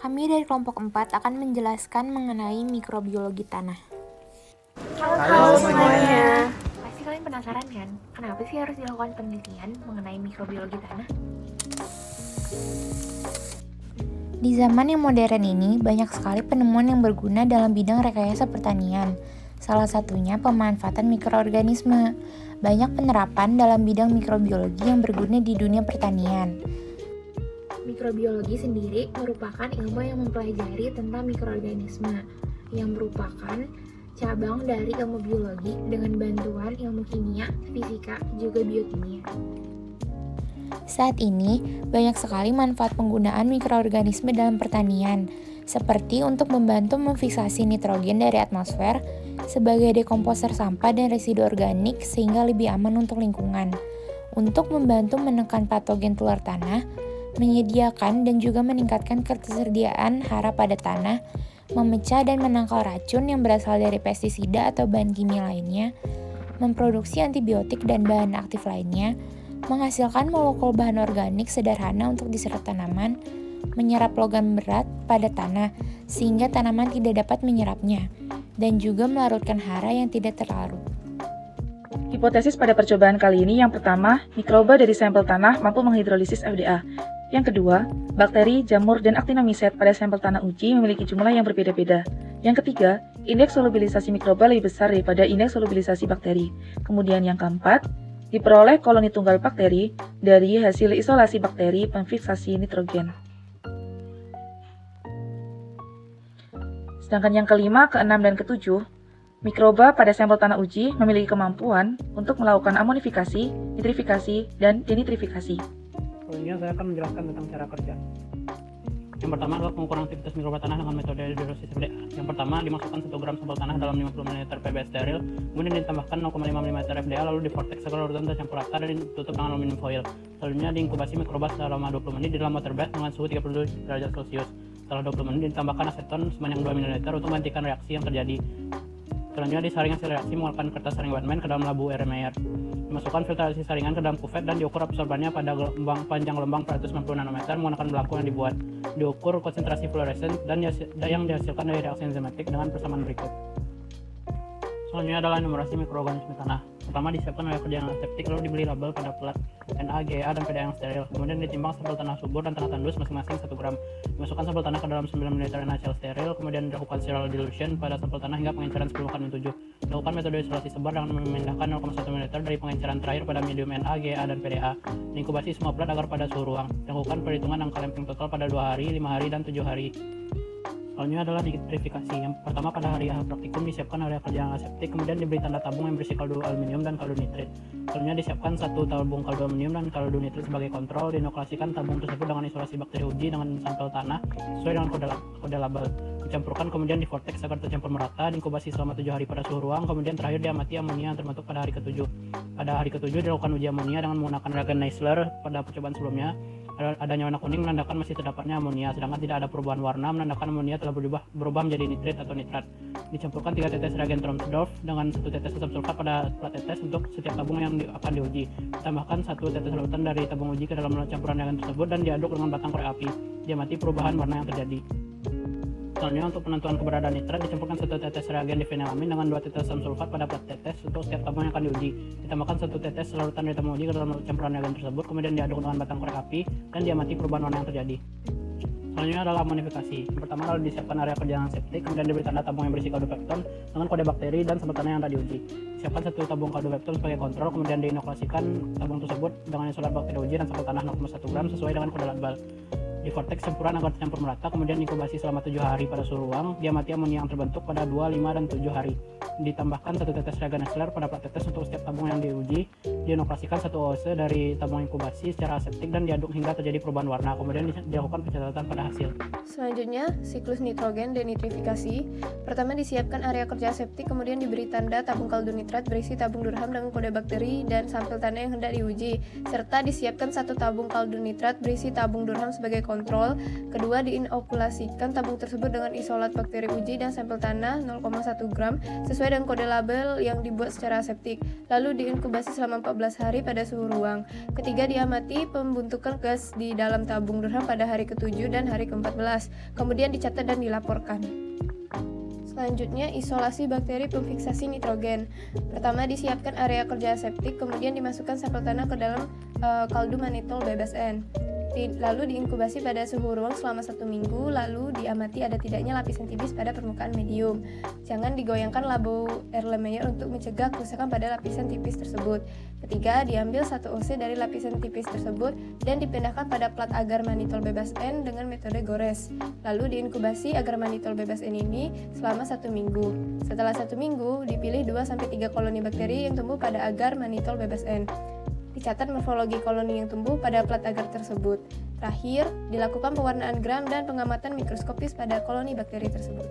Kami dari kelompok 4 akan menjelaskan mengenai mikrobiologi tanah. Halo semuanya. Pasti kalian penasaran kan, kenapa sih harus dilakukan penelitian mengenai mikrobiologi tanah? Di zaman yang modern ini, banyak sekali penemuan yang berguna dalam bidang rekayasa pertanian. Salah satunya pemanfaatan mikroorganisme. Banyak penerapan dalam bidang mikrobiologi yang berguna di dunia pertanian. Mikrobiologi sendiri merupakan ilmu yang mempelajari tentang mikroorganisme, yang merupakan cabang dari ilmu biologi dengan bantuan ilmu kimia, fisika, juga biokimia. Saat ini, banyak sekali manfaat penggunaan mikroorganisme dalam pertanian, seperti untuk membantu memfiksasi nitrogen dari atmosfer sebagai dekomposer sampah dan residu organik sehingga lebih aman untuk lingkungan, untuk membantu menekan patogen tular tanah, menyediakan dan juga meningkatkan ketersediaan hara pada tanah, memecah dan menangkal racun yang berasal dari pestisida atau bahan kimia lainnya, memproduksi antibiotik dan bahan aktif lainnya, menghasilkan molekul bahan organik sederhana untuk diserap tanaman, menyerap logam berat pada tanah sehingga tanaman tidak dapat menyerapnya, dan juga melarutkan hara yang tidak terlarut. Hipotesis pada percobaan kali ini yang pertama, mikroba dari sampel tanah mampu menghidrolisis FDA. Yang kedua, bakteri, jamur, dan actinomycet pada sampel tanah uji memiliki jumlah yang berbeda-beda. Yang ketiga, indeks solubilisasi mikroba lebih besar daripada indeks solubilisasi bakteri. Kemudian yang keempat, diperoleh koloni tunggal bakteri dari hasil isolasi bakteri pemfiksasi nitrogen. Sedangkan yang kelima, keenam, dan ketujuh, mikroba pada sampel tanah uji memiliki kemampuan untuk melakukan amonifikasi, nitrifikasi, dan denitrifikasi. Selanjutnya saya akan menjelaskan tentang cara kerja. Yang pertama adalah pengukuran aktivitas mikroba tanah dengan metode hidrolisis FDA. Yang pertama, dimasukkan 1 gram sampel tanah dalam 50 ml PB steril, kemudian ditambahkan 0,5 mm FDA, lalu divortex agar larutan tercampur rata dan ditutup dengan aluminium foil. Selanjutnya diinkubasi mikroba selama 20 menit di dalam water bath dengan suhu 32 derajat Celcius. Setelah 20 menit ditambahkan aseton sebanyak 2 ml untuk menghentikan reaksi yang terjadi. Selanjutnya disaring hasil reaksi menggunakan kertas saring Wetman ke dalam labu Erlenmeyer. Dimasukkan filtrasi saringan ke dalam kuvet dan diukur absorbannya pada panjang gelombang 490 nanometer menggunakan belangko yang dibuat. Diukur konsentrasi fluoresen dan yang dihasilkan dari reaksi enzimatik dengan persamaan berikut. Selanjutnya adalah enumerasi mikroorganisme tanah. Pertama disiapkan oleh kerja yang aseptik, lalu dibeli label pada plat Na, Ga, dan PDA yang steril. Kemudian ditimbang sampel tanah subur dan tanah tandus masing-masing 1 gram. Dimasukkan sampel tanah ke dalam 9 ml NaCl steril, kemudian dilakukan serial dilution pada sampel tanah hingga pengenceran 10/7. Dilakukan metode isolasi sebar dengan memindahkan 0,1 ml dari pengenceran terakhir pada medium Na, Ga, dan PDA. Diinkubasi semua plat agar pada suhu ruang. Dilakukan perhitungan angka lamping total pada 2 hari, 5 hari, dan 7 hari. Selanjutnya adalah nitrifikasi. Yang pertama pada hari praktikum disiapkan area kerja yang aseptik, kemudian diberi tanda tabung yang berisi kaldu aluminium dan kaldu nitrit. Selanjutnya disiapkan 1 tabung kaldu aluminium dan kaldu nitrit sebagai kontrol. Diinokulasikan tabung tersebut dengan isolasi bakteri uji dengan sampel tanah sesuai dengan kode label. Dicampurkan kemudian divortex agar tercampur merata. Diinkubasi selama 7 hari pada suhu ruang. Kemudian terakhir diamati amonia yang terbentuk pada hari ke-7. Pada hari ke-7 dilakukan uji amonia dengan menggunakan reagen Neisler. Pada percobaan sebelumnya adanya warna kuning menandakan masih terdapatnya amonia, sedangkan tidak ada perubahan warna menandakan amonia telah berubah menjadi nitrit atau nitrat. Dicampurkan 3 tetes reagen Tromsdorf dengan 1 tetes asam sulfat pada plat tetes untuk setiap tabung yang akan diuji. Ditambahkan 1 tetes larutan dari tabung uji ke dalam campuran reagen tersebut dan diaduk dengan batang korek api. Diamati perubahan warna yang terjadi. Selanjutnya untuk penentuan keberadaan nitrat dicampurkan 1 tetes reagen difenelamin dengan 2 tetes asam sulfat pada plat tetes untuk setiap tabung yang akan diuji. Ditambahkan 1 tetes larutan dari tabung uji ke dalam campuran reagen tersebut, kemudian diaduk dengan batang korek api dan diamati perubahan warna yang terjadi. Selanjutnya adalah amonifikasi. Yang pertama lalu disiapkan area kerja yang aseptik, kemudian diberi tanda tabung yang berisi kaldu pepton dengan kode bakteri dan sampel tanah yang tadi diuji. Disiapkan 1 tabung kaldu pepton sebagai kontrol, kemudian diinokulasikan tabung tersebut dengan isolat bakteri uji dan sampel tanah 0,1 gram sesuai dengan kode label. Divortex campuran agar tercampur merata, kemudian inkubasi selama 7 hari pada suhu ruang. Diamati amonia yang terbentuk pada 2, 5, dan 7 hari. Ditambahkan 1 tetes reagen Neisler pada plat tetes untuk setiap tabung yang diuji. Diinokulasikan 1 OC dari tabung inkubasi secara aseptik dan diaduk hingga terjadi perubahan warna. Kemudian dilakukan pencatatan pada hasil. Selanjutnya, siklus nitrogen denitrifikasi. Pertama disiapkan area kerja aseptik, kemudian diberi tanda tabung kaldu nitrat berisi tabung durham dengan kode bakteri dan sampel tanah yang hendak diuji, serta disiapkan 1 tabung kaldu nitrat berisi tabung durham sebagai kontrol. Kedua, diinokulasikan tabung tersebut dengan isolat bakteri uji dan sampel tanah 0,1 gram sesuai dengan kode label yang dibuat secara aseptik. Lalu diinkubasi selama 14 hari pada suhu ruang. Ketiga, diamati pembentukan gas di dalam tabung durham pada hari ke-7 dan hari ke-14. Kemudian dicatat dan dilaporkan. Selanjutnya, isolasi bakteri pemfiksasi nitrogen. Pertama, disiapkan area kerja aseptik, kemudian dimasukkan sampel tanah ke dalam kaldu manitol bebas N. Lalu diinkubasi pada suhu ruang selama 1 minggu, lalu diamati ada tidaknya lapisan tipis pada permukaan medium. Jangan digoyangkan labo Erlenmeyer untuk mencegah kerusakan pada lapisan tipis tersebut. Ketiga, diambil 1 oz dari lapisan tipis tersebut dan dipindahkan pada plat agar manitol bebas N dengan metode gores. Lalu diinkubasi agar manitol bebas N ini selama 1 minggu. Setelah 1 minggu, dipilih 2-3 koloni bakteri yang tumbuh pada agar manitol bebas N. Dicatat morfologi koloni yang tumbuh pada plat agar tersebut. Terakhir, dilakukan pewarnaan gram dan pengamatan mikroskopis pada koloni bakteri tersebut.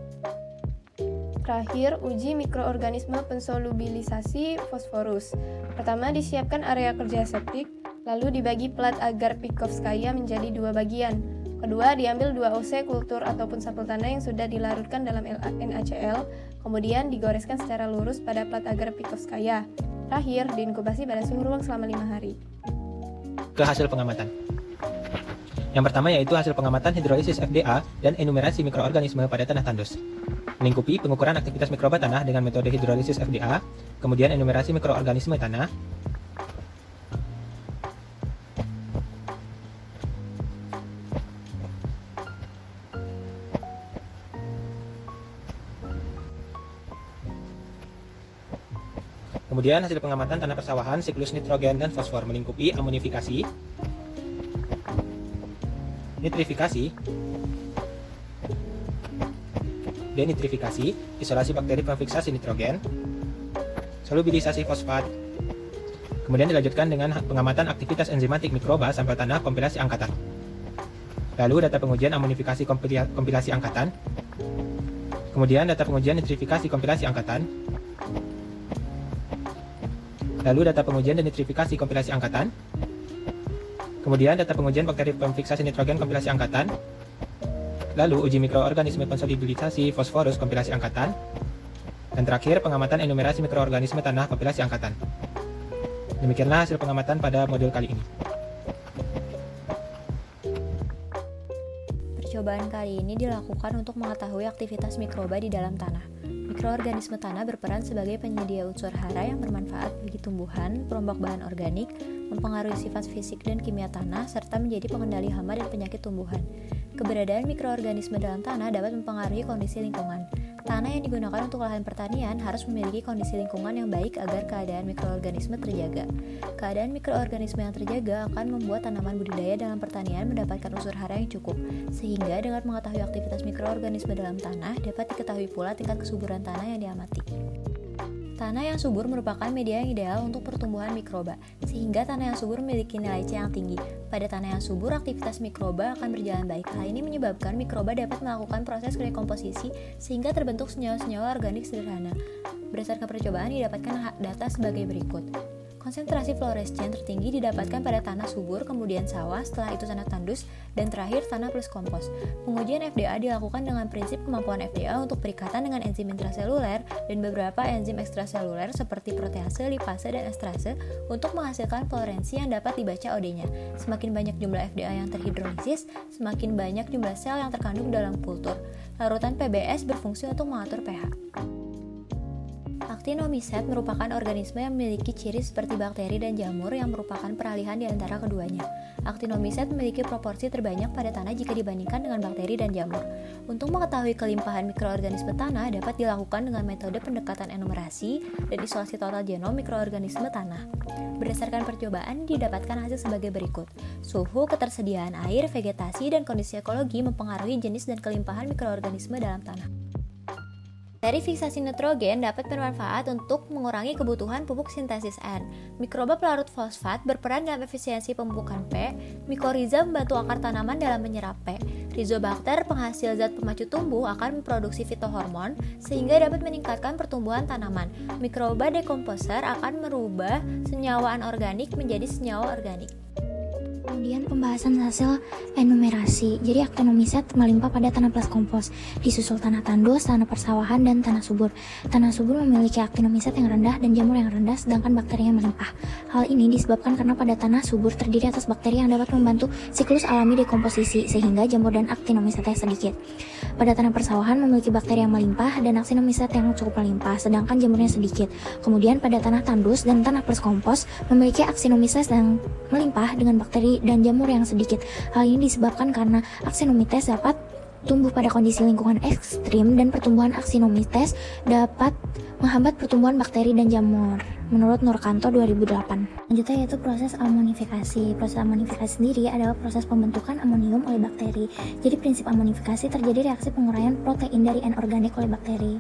Terakhir, uji mikroorganisme pensolubilisasi fosforus. Pertama, disiapkan area kerja aseptik, lalu dibagi plat agar Pikovskaya menjadi 2 bagian. Kedua, diambil 2 oz kultur ataupun sampel tanah yang sudah dilarutkan dalam NaCl, kemudian digoreskan secara lurus pada plat agar Pikovskaya. Terakhir, diinkubasi pada suhu ruang selama 5 hari. Ke hasil pengamatan. Yang pertama yaitu hasil pengamatan hidrolisis FDA dan enumerasi mikroorganisme pada tanah tandus. Melingkupi pengukuran aktivitas mikroba tanah dengan metode hidrolisis FDA, kemudian enumerasi mikroorganisme tanah, kemudian hasil pengamatan tanah persawahan, siklus nitrogen dan fosfor melingkupi amonifikasi, nitrifikasi, denitrifikasi, isolasi bakteri pemfiksasi nitrogen, solubilisasi fosfat. Kemudian dilanjutkan dengan pengamatan aktivitas enzimatik mikroba sampel tanah kompilasi angkatan. Lalu data pengujian amonifikasi kompilasi angkatan. Kemudian data pengujian nitrifikasi kompilasi angkatan. Lalu data pengujian denitrifikasi kompilasi angkatan. Kemudian data pengujian bakteri pemfiksasi nitrogen kompilasi angkatan. Lalu uji mikroorganisme konsolidilisasi fosforus kompilasi angkatan. Dan terakhir pengamatan enumerasi mikroorganisme tanah kompilasi angkatan. Demikianlah hasil pengamatan pada modul kali ini. Percobaan kali ini dilakukan untuk mengetahui aktivitas mikroba di dalam tanah. Mikroorganisme tanah berperan sebagai penyedia unsur hara yang bermanfaat bagi tumbuhan, perombak bahan organik, mempengaruhi sifat fisik dan kimia tanah, serta menjadi pengendali hama dan penyakit tumbuhan. Keberadaan mikroorganisme dalam tanah dapat mempengaruhi kondisi lingkungan. Tanah yang digunakan untuk lahan pertanian harus memiliki kondisi lingkungan yang baik agar keadaan mikroorganisme terjaga. Keadaan mikroorganisme yang terjaga akan membuat tanaman budidaya dalam pertanian mendapatkan unsur hara yang cukup, sehingga dengan mengetahui aktivitas mikroorganisme dalam tanah dapat diketahui pula tingkat kesuburan tanah yang diamati. Tanah yang subur merupakan media yang ideal untuk pertumbuhan mikroba, sehingga tanah yang subur memiliki nilai C yang tinggi. Pada tanah yang subur, aktivitas mikroba akan berjalan baik. Hal ini menyebabkan mikroba dapat melakukan proses rekomposisi sehingga terbentuk senyawa-senyawa organik sederhana. Berdasarkan percobaan didapatkan data sebagai berikut. Konsentrasi fluorescen tertinggi didapatkan pada tanah subur, kemudian sawah, setelah itu tanah tandus, dan terakhir tanah plus kompos. Pengujian FDA dilakukan dengan prinsip kemampuan FDA untuk perikatan dengan enzim intraseluler dan beberapa enzim ekstraseluler seperti protease, lipase, dan esterase untuk menghasilkan fluoresensi yang dapat dibaca OD-nya. Semakin banyak jumlah FDA yang terhidrolisis, semakin banyak jumlah sel yang terkandung dalam kultur. Larutan PBS berfungsi untuk mengatur pH. Actinomycete merupakan organisme yang memiliki ciri seperti bakteri dan jamur yang merupakan peralihan di antara keduanya. Actinomycete memiliki proporsi terbanyak pada tanah jika dibandingkan dengan bakteri dan jamur. Untuk mengetahui kelimpahan mikroorganisme tanah dapat dilakukan dengan metode pendekatan enumerasi dan isolasi total genom mikroorganisme tanah. Berdasarkan percobaan didapatkan hasil sebagai berikut. Suhu, ketersediaan air, vegetasi, dan kondisi ekologi mempengaruhi jenis dan kelimpahan mikroorganisme dalam tanah. Dari fiksasi nitrogen dapat bermanfaat untuk mengurangi kebutuhan pupuk sintesis N. Mikroba pelarut fosfat berperan dalam efisiensi pemupukan P. Mikoriza membantu akar tanaman dalam menyerap P. Rizobacter, penghasil zat pemacu tumbuh, akan memproduksi fitohormon sehingga dapat meningkatkan pertumbuhan tanaman. Mikroba dekomposer akan merubah senyawa anorganik menjadi senyawa organik. Kemudian pembahasan hasil enumerasi. Jadi aktinomiset melimpah pada tanah plus kompos, disusul tanah tandus, tanah persawahan, dan tanah subur. Tanah subur memiliki aktinomiset yang rendah dan jamur yang rendah, sedangkan bakterinya melimpah. Hal ini disebabkan karena pada tanah subur terdiri atas bakteri yang dapat membantu siklus alami dekomposisi, sehingga jamur dan aktinomisetnya sedikit. Pada tanah persawahan memiliki bakteri yang melimpah dan aktinomiset yang cukup melimpah, sedangkan jamurnya sedikit. Kemudian pada tanah tandus dan tanah plus kompos memiliki aktinomiset yang melimpah dengan bakteri dan jamur yang sedikit. Hal ini disebabkan karena aktinomites dapat tumbuh pada kondisi lingkungan ekstrim dan pertumbuhan aktinomites dapat menghambat pertumbuhan bakteri dan jamur. Menurut Nurkanto 2008. Selanjutnya yaitu proses amonifikasi. Proses amonifikasi sendiri adalah proses pembentukan amonium oleh bakteri. Jadi prinsip amonifikasi terjadi reaksi penguraian protein dari anorganik oleh bakteri.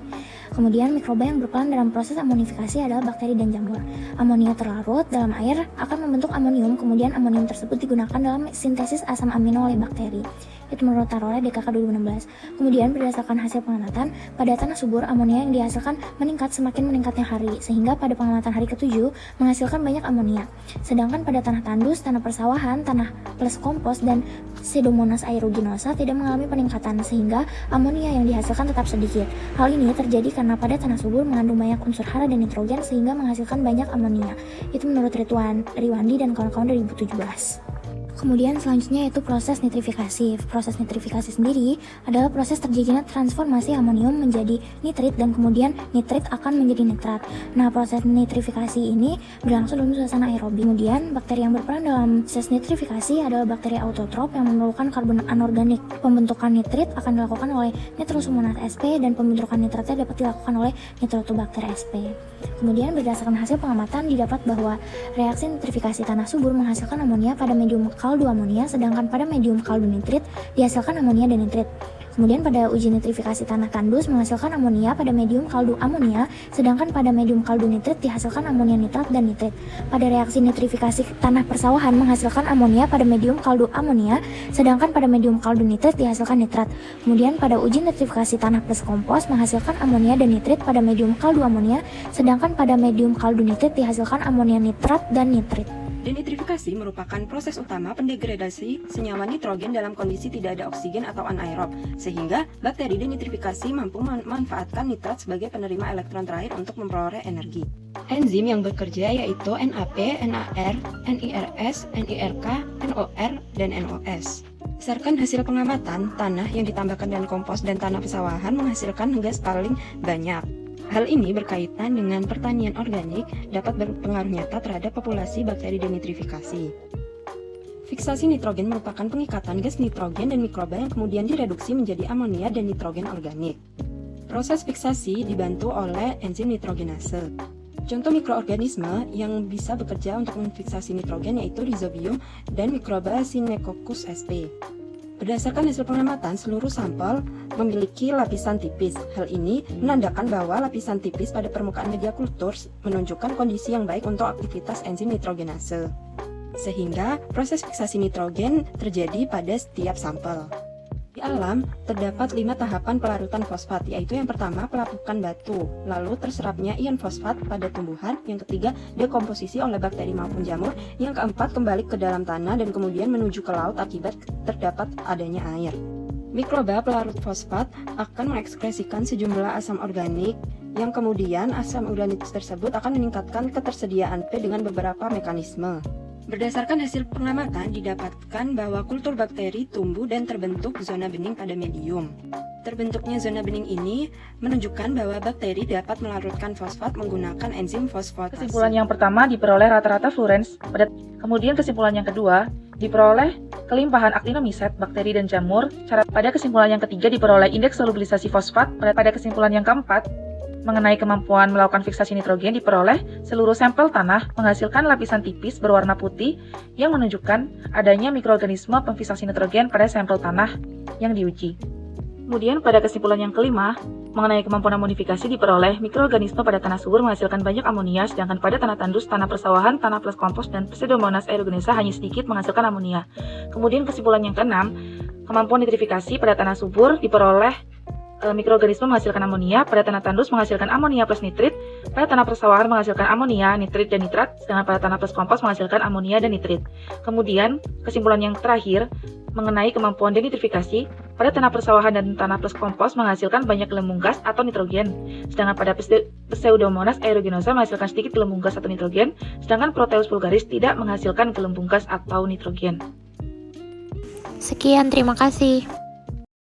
Kemudian mikroba yang berperan dalam proses amonifikasi adalah bakteri dan jamur. Amonia terlarut dalam air akan membentuk amonium, kemudian amonium tersebut digunakan dalam sintesis asam amino oleh bakteri. Itu menurut Tarore DKK 2016. Kemudian berdasarkan hasil pengamatan, pada tanah subur amonia yang dihasilkan meningkat semakin meningkatnya hari, sehingga pada pengamatan hari ke-7 menghasilkan banyak amonia. Sedangkan pada tanah tandus, tanah persawahan, tanah plus kompos, dan Pseudomonas aeruginosa tidak mengalami peningkatan, sehingga amonia yang dihasilkan tetap sedikit. Hal ini terjadi karena pada tanah subur mengandung banyak unsur hara dan nitrogen sehingga menghasilkan banyak amonia. Itu menurut Riwandi dan kawan-kawan 2017. Kemudian selanjutnya yaitu proses nitrifikasi. Proses nitrifikasi sendiri adalah proses terjadinya transformasi amonium menjadi nitrit dan kemudian nitrit akan menjadi nitrat. Nah, proses nitrifikasi ini berlangsung dalam suasana aerobi. Kemudian bakteri yang berperan dalam proses nitrifikasi adalah bakteri autotrop yang memerlukan karbon anorganik. Pembentukan nitrit akan dilakukan oleh Nitrosomonas sp dan pembentukan nitratnya dapat dilakukan oleh Nitrotobacter sp. Kemudian berdasarkan hasil pengamatan didapat bahwa reaksi nitrifikasi tanah subur menghasilkan amonia pada medium kaldu amonia, sedangkan pada medium kaldu nitrit dihasilkan amonia dan nitrit. Kemudian pada uji nitrifikasi tanah tandus menghasilkan amonia pada medium kaldu amonia, sedangkan pada medium kaldu nitrit dihasilkan amonia nitrat dan nitrit. Pada reaksi nitrifikasi tanah persawahan menghasilkan amonia pada medium kaldu amonia, sedangkan pada medium kaldu nitrit dihasilkan nitrat. Kemudian pada uji nitrifikasi tanah plus kompos menghasilkan amonia dan nitrit pada medium kaldu amonia, sedangkan pada medium kaldu nitrit dihasilkan amonia nitrat dan nitrit. Denitrifikasi merupakan proses utama pendegradasi senyawa nitrogen dalam kondisi tidak ada oksigen atau anaerob, sehingga bakteri denitrifikasi mampu memanfaatkan nitrat sebagai penerima elektron terakhir untuk memperoleh energi. Enzim yang bekerja yaitu NAP, NAR, NIRS, NIRK, NOR, dan NOS. Berdasarkan hasil pengamatan, tanah yang ditambahkan dengan kompos dan tanah pesawahan menghasilkan gas paling banyak. Hal ini berkaitan dengan pertanian organik dapat berpengaruh nyata terhadap populasi bakteri denitrifikasi. Fiksasi nitrogen merupakan pengikatan gas nitrogen dan mikroba yang kemudian direduksi menjadi amonia dan nitrogen organik. Proses fiksasi dibantu oleh enzim nitrogenase. Contoh mikroorganisme yang bisa bekerja untuk memfiksasi nitrogen yaitu Rhizobium dan mikroba Synechococcus sp. Berdasarkan hasil pengamatan, seluruh sampel memiliki lapisan tipis. Hal ini menandakan bahwa lapisan tipis pada permukaan media kultur menunjukkan kondisi yang baik untuk aktivitas enzim nitrogenase. Sehingga proses fiksasi nitrogen terjadi pada setiap sampel. Di alam, terdapat 5 tahapan pelarutan fosfat, yaitu yang pertama pelapukan batu, lalu terserapnya ion fosfat pada tumbuhan, yang ketiga dekomposisi oleh bakteri maupun jamur, yang keempat kembali ke dalam tanah dan kemudian menuju ke laut akibat terdapat adanya air. Mikroba pelarut fosfat akan mengekskresikan sejumlah asam organik, yang kemudian asam organik tersebut akan meningkatkan ketersediaan P dengan beberapa mekanisme. Berdasarkan hasil pengamatan didapatkan bahwa kultur bakteri tumbuh dan terbentuk zona bening pada medium. Terbentuknya zona bening ini menunjukkan bahwa bakteri dapat melarutkan fosfat menggunakan enzim fosfatase. Kesimpulan yang pertama diperoleh rata-rata fluorens, kemudian kesimpulan yang kedua diperoleh kelimpahan aktinomiset, bakteri dan jamur. Pada kesimpulan yang ketiga diperoleh indeks solubilisasi fosfat. Pada kesimpulan yang keempat mengenai kemampuan melakukan fiksasi nitrogen diperoleh seluruh sampel tanah menghasilkan lapisan tipis berwarna putih yang menunjukkan adanya mikroorganisme pemfiksasi nitrogen pada sampel tanah yang diuji. Kemudian pada kesimpulan yang kelima mengenai kemampuan amonifikasi diperoleh mikroorganisme pada tanah subur menghasilkan banyak amonia, sedangkan pada tanah tandus, tanah persawahan, tanah plus kompos, dan Pseudomonas aeruginosa hanya sedikit menghasilkan amonia. Kemudian kesimpulan yang keenam, kemampuan nitrifikasi pada tanah subur diperoleh mikroorganisme menghasilkan amonia, pada tanah tandus menghasilkan amonia plus nitrit, pada tanah persawahan menghasilkan amonia, nitrit, dan nitrat, sedangkan pada tanah plus kompos menghasilkan amonia dan nitrit. Kemudian, kesimpulan yang terakhir mengenai kemampuan denitrifikasi, pada tanah persawahan dan tanah plus kompos menghasilkan banyak gelembung gas atau nitrogen, sedangkan pada Pseudomonas aeruginosa menghasilkan sedikit gelembung gas atau nitrogen, sedangkan Proteus vulgaris tidak menghasilkan gelembung gas atau nitrogen. Sekian, terima kasih.